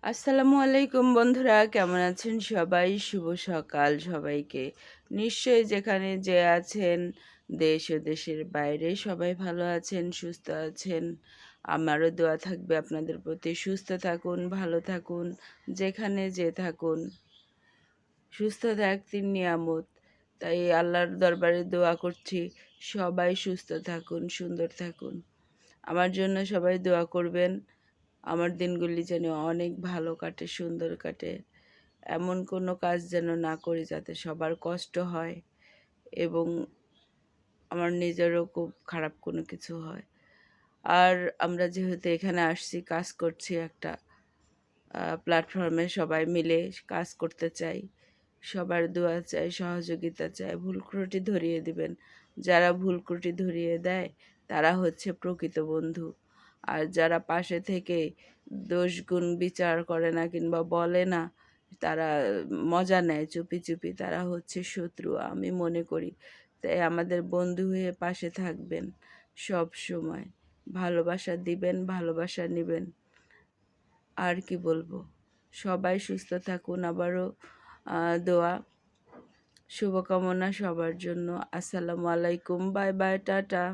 আসসালামু আলাইকুম বন্ধুরা, কেমন আছেন সবাই? শুভ সকাল সবাইকে। নিশ্চয়ই যেখানে যে আছেন, দেশ ও দেশের বাইরে সবাই ভালো আছেন, সুস্থ আছেন। আমারও দোয়া থাকবে আপনাদের প্রতি। সুস্থ থাকুন, ভালো থাকুন, যেখানে যে থাকুন। সুস্থতা একটি নিয়ামত, তাই আল্লাহর দরবারে দোয়া করছি সবাই সুস্থ থাকুন, সুন্দর থাকুন। আমার জন্য সবাই দোয়া করবেন। আমার দিনগুলি যেন অনেক ভালো কাটে, সুন্দর কাটে। এমন কোনো কাজ যেন না করি যাতে সবার কষ্ট হয় এবং আমার নিজেরও খুব খারাপ কোনো কিছু হয়। আর আমরা যেহেতু এখানে আসছি, কাজ করছি একটা প্ল্যাটফর্মে, সবাই মিলে কাজ করতে চাই। সবার দোয়া চাই, সহযোগিতা চাই। ভুল ত্রুটি ধরিয়ে দিবেন। যারা ভুল ত্রুটি ধরিয়ে দেয় তারা হচ্ছে প্রকৃত বন্ধু। আর যারা পাশে থেকে দোষ গুণ বিচার করে না কিংবা বলে না, তারা মজা নেয় চুপি চুপি, তারা হচ্ছে শত্রু আমি মনে করি। তাই আমাদের বন্ধু হয়ে পাশে থাকবেন সব সময়। ভালোবাসা দিবেন, ভালোবাসা নিবেন। আর কি বলবো, সবাই সুস্থ থাকুন। আবারও দোয়া, শুভকামনা সবার জন্য। আসসালামু আলাইকুম, বাই বাই, টাটা।